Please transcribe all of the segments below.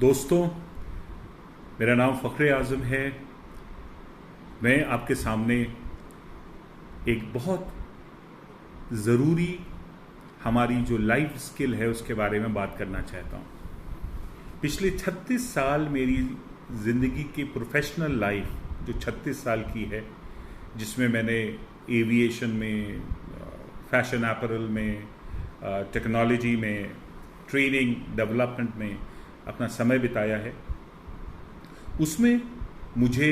दोस्तों, मेरा नाम फ़ख्र आज़म है। मैं आपके सामने एक बहुत ज़रूरी हमारी जो लाइफ स्किल है उसके बारे में बात करना चाहता हूँ। पिछले 36 साल मेरी ज़िंदगी की प्रोफेशनल लाइफ जो 36 साल की है, जिसमें मैंने एविएशन में, फैशन अपैरल में, टेक्नोलॉजी में, ट्रेनिंग डेवलपमेंट में अपना समय बिताया है, उसमें मुझे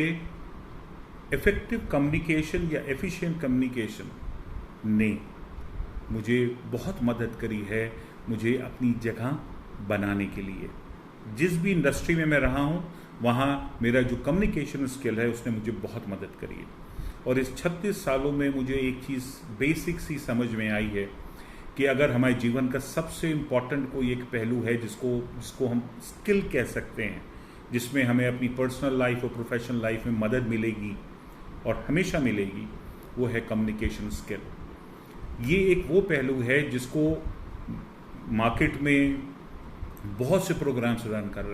इफ़ेक्टिव कम्युनिकेशन या एफिशिएंट कम्युनिकेशन ने मुझे बहुत मदद करी है मुझे अपनी जगह बनाने के लिए। जिस भी इंडस्ट्री में मैं रहा हूँ वहाँ मेरा जो कम्युनिकेशन स्किल है उसने मुझे बहुत मदद करी है। और इस 36 सालों में मुझे एक चीज़ बेसिक सी समझ में आई है कि अगर हमारे जीवन का सबसे इम्पॉर्टेंट कोई एक पहलू है जिसको हम स्किल कह सकते हैं, जिसमें हमें अपनी पर्सनल लाइफ और प्रोफेशनल लाइफ में मदद मिलेगी और हमेशा मिलेगी, वो है कम्युनिकेशन स्किल। ये एक वो पहलू है जिसको मार्केट में बहुत से प्रोग्राम्स रन कर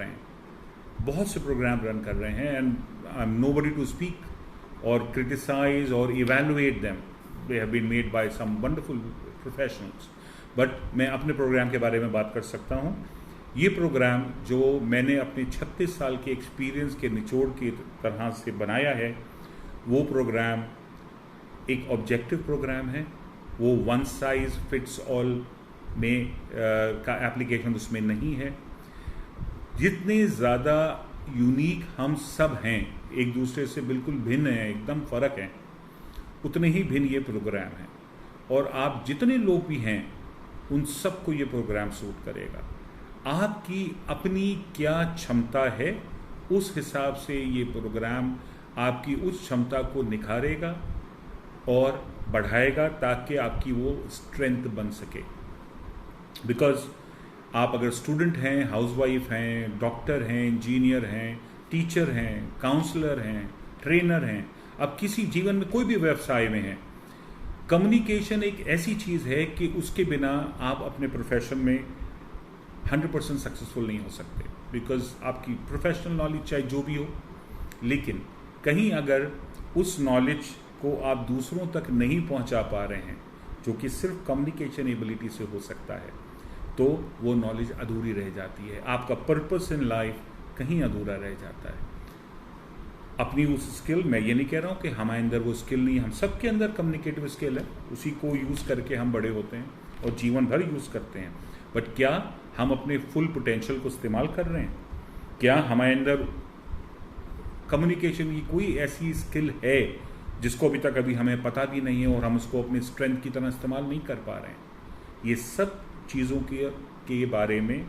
रहे हैं and I am nobody to speak और क्रिटिसाइज और evaluate them. They have been made by some wonderful professionals, but मैं अपने प्रोग्राम के बारे में बात कर सकता हूँ। ये प्रोग्राम जो मैंने अपने 36 साल के एक्सपीरियंस के निचोड़ की तरह से बनाया है, वो प्रोग्राम एक ऑब्जेक्टिव प्रोग्राम है। वो वन साइज फिट्स ऑल में का एप्लीकेशन उसमें नहीं है। जितने ज़्यादा यूनिक हम सब हैं, एक दूसरे से बिल्कुल भिन्न हैं, एकदम फ़र्क हैं, उतने ही भिन्न ये प्रोग्राम है। और आप जितने लोग भी हैं उन सबको ये प्रोग्राम सूट करेगा। आपकी अपनी क्या क्षमता है, उस हिसाब से ये प्रोग्राम आपकी उस क्षमता को निखारेगा और बढ़ाएगा ताकि आपकी वो स्ट्रेंथ बन सके। बिकॉज आप अगर स्टूडेंट हैं, हाउसवाइफ हैं, डॉक्टर हैं, इंजीनियर हैं, टीचर हैं, काउंसलर हैं, ट्रेनर हैं, आप किसी जीवन में कोई भी व्यवसाय में हैं, कम्युनिकेशन एक ऐसी चीज़ है कि उसके बिना आप अपने प्रोफेशन में 100% सक्सेसफुल नहीं हो सकते। बिकॉज आपकी प्रोफेशनल नॉलेज चाहे जो भी हो, लेकिन कहीं अगर उस नॉलेज को आप दूसरों तक नहीं पहुंचा पा रहे हैं, जो कि सिर्फ कम्युनिकेशन एबिलिटी से हो सकता है, तो वो नॉलेज अधूरी रह जाती है। आपका पर्पस इन लाइफ कहीं अधूरा रह जाता है। अपनी उस स्किल, मैं ये नहीं कह रहा हूँ कि हमारे अंदर वो स्किल नहीं, हम सबके अंदर कम्युनिकेटिव स्किल है, उसी को यूज़ करके हम बड़े होते हैं और जीवन भर यूज़ करते हैं। बट क्या हम अपने फुल पोटेंशियल को इस्तेमाल कर रहे हैं? क्या हमारे अंदर कम्युनिकेशन की कोई ऐसी स्किल है जिसको अभी हमें पता भी नहीं है और हम उसको अपनी स्ट्रेंथ की तरह इस्तेमाल नहीं कर पा रहे हैं? ये सब चीज़ों के बारे में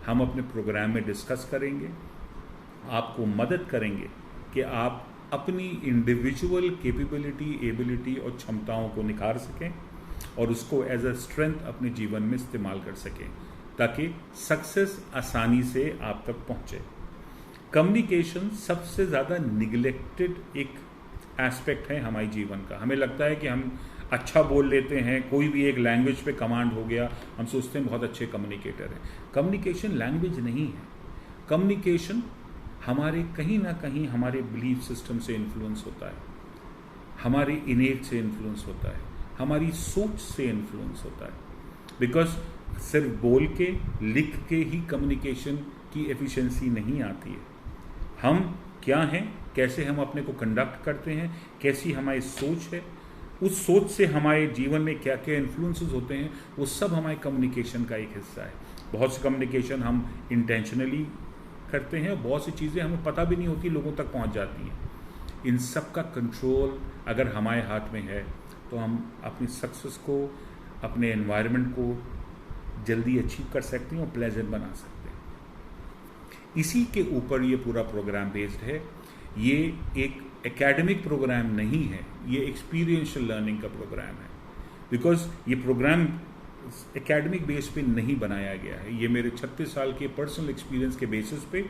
हम अपने प्रोग्राम में डिस्कस करेंगे, आपको मदद करेंगे कि आप अपनी इंडिविजुअल कैपेबिलिटी, एबिलिटी और क्षमताओं को निखार सकें और उसको एज अ स्ट्रेंथ अपने जीवन में इस्तेमाल कर सकें ताकि सक्सेस आसानी से आप तक पहुँचे। कम्युनिकेशन सबसे ज़्यादा निगलेक्टेड एक एस्पेक्ट है हमारे जीवन का। हमें लगता है कि हम अच्छा बोल लेते हैं, कोई भी एक लैंग्वेज पे कमांड हो गया, हम सोचते हैं बहुत अच्छे कम्युनिकेटर हैं। कम्युनिकेशन लैंग्वेज नहीं है। कम्युनिकेशन हमारे कहीं ना कहीं हमारे बिलीफ सिस्टम से इन्फ्लुएंस होता है, हमारे इनेट से इन्फ्लुएंस होता है, हमारी सोच से इन्फ्लुएंस होता है। बिकॉज सिर्फ बोल के, लिख के ही कम्युनिकेशन की एफिशिएंसी नहीं आती है। हम क्या हैं, कैसे हम अपने को कंडक्ट करते हैं, कैसी हमारी सोच है, उस सोच से हमारे जीवन में क्या क्या इन्फ्लुएंसेस होते हैं, वो सब हमारे कम्युनिकेशन का एक हिस्सा है। बहुत से कम्युनिकेशन हम इंटेंशनली करते हैं, बहुत सी चीज़ें हमें पता भी नहीं होती, लोगों तक पहुंच जाती हैं। इन सब का कंट्रोल अगर हमारे हाथ में है तो हम अपनी सक्सेस को, अपने एनवायरनमेंट को जल्दी अचीव कर सकते हैं और प्लेजेंट बना सकते हैं। इसी के ऊपर ये पूरा प्रोग्राम बेस्ड है। ये एक एकेडमिक प्रोग्राम नहीं है, ये एक्सपीरियंशियल लर्निंग का प्रोग्राम है। बिकॉज ये प्रोग्राम एकेडमिक बेस पे नहीं बनाया गया है, ये मेरे 36 साल के पर्सनल एक्सपीरियंस के बेसिस पे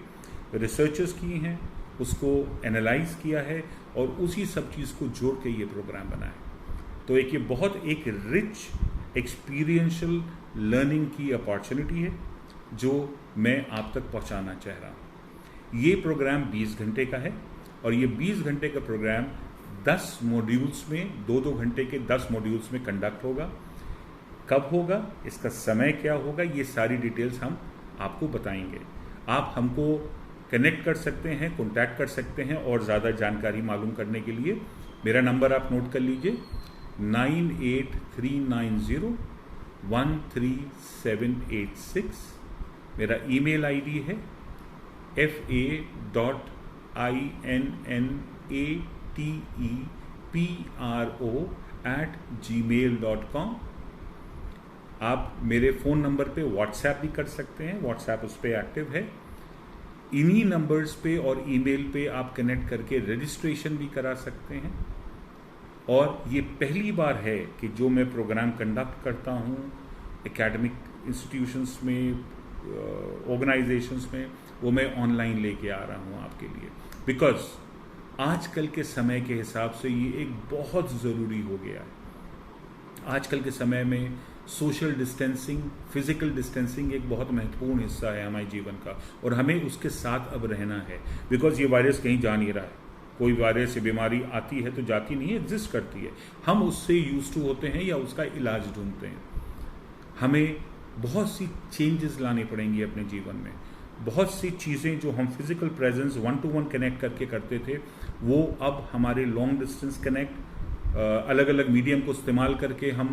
रिसर्चर्स किए हैं, उसको एनालाइज किया है और उसी सब चीज़ को जोड़ के ये प्रोग्राम बना है। तो ये बहुत एक रिच एक्सपीरियंशियल लर्निंग की अपॉर्चुनिटी है। जो मैं आप तक पहुंचाना चाह रहा हूं। ये प्रोग्राम 20 घंटे का है और ये 20 घंटे का प्रोग्राम 10 मॉड्यूल्स में 2-2 घंटे के 10 मॉड्यूल्स में कंडक्ट होगा। कब होगा, इसका समय क्या होगा, ये सारी डिटेल्स हम आपको बताएंगे। आप हमको कनेक्ट कर सकते हैं, कॉन्टैक्ट कर सकते हैं और ज़्यादा जानकारी मालूम करने के लिए मेरा नंबर आप नोट कर लीजिए 9839013786। मेरा ईमेल आईडी है fa.innatepro@gmail.com। आप मेरे फ़ोन नंबर पे व्हाट्सएप भी कर सकते हैं, व्हाट्सएप उस पर एक्टिव है। इन्हीं नंबर्स पे और ईमेल पे आप कनेक्ट करके रजिस्ट्रेशन भी करा सकते हैं। और ये पहली बार है कि जो मैं प्रोग्राम कंडक्ट करता हूँ एकेडमिक इंस्टीट्यूशंस में, ऑर्गेनाइजेशंस में, वो मैं ऑनलाइन लेके आ रहा हूँ आपके लिए, बिकॉज आजकल के समय के हिसाब से ये एक बहुत ज़रूरी हो गया है। आजकल के समय में सोशल डिस्टेंसिंग, फिजिकल डिस्टेंसिंग एक बहुत महत्वपूर्ण हिस्सा है हमारे जीवन का और हमें उसके साथ अब रहना है, बिकॉज ये वायरस कहीं जा नहीं रहा है। कोई वायरस या बीमारी आती है तो जाती नहीं है, एग्जिस्ट करती है। हम उससे यूज टू होते हैं या उसका इलाज ढूंढते हैं। हमें बहुत सी चेंजेस लाने पड़ेंगी अपने जीवन में। बहुत सी चीज़ें जो हम फिजिकल प्रेजेंस 1-to-1 कनेक्ट करके करते थे, वो अब हमारे लॉन्ग डिस्टेंस कनेक्ट, अलग अलग मीडियम को इस्तेमाल करके हम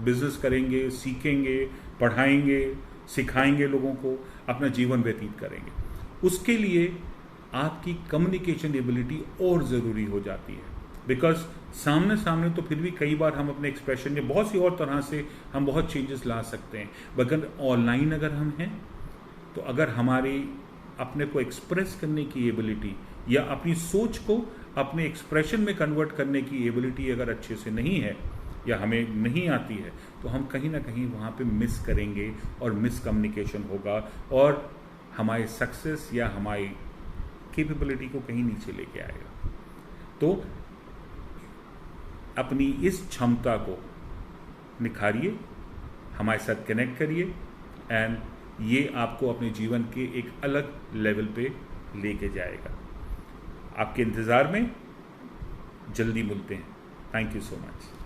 बिजनेस करेंगे, सीखेंगे, पढ़ाएंगे, सिखाएंगे लोगों को, अपना जीवन व्यतीत करेंगे। उसके लिए आपकी कम्युनिकेशन एबिलिटी और ज़रूरी हो जाती है, बिकॉज सामने सामने तो फिर भी कई बार हम अपने एक्सप्रेशन में बहुत सी और तरह से हम बहुत चेंजेस ला सकते हैं, मगर ऑनलाइन अगर हम हैं तो अगर हमारी अपने को एक्सप्रेस करने की एबिलिटी या अपनी सोच को अपने एक्सप्रेशन में कन्वर्ट करने की एबिलिटी अगर अच्छे से नहीं है या हमें नहीं आती है, तो हम कहीं ना कहीं वहाँ पे मिस करेंगे और मिस कम्युनिकेशन होगा और हमारी सक्सेस या हमारी कैपेबिलिटी को कहीं नीचे लेके आएगा। तो अपनी इस क्षमता को निखारिए, हमारे साथ कनेक्ट करिए एंड ये आपको अपने जीवन के एक अलग लेवल पे लेके जाएगा। आपके इंतज़ार में जल्दी मिलते हैं। Thank you so much.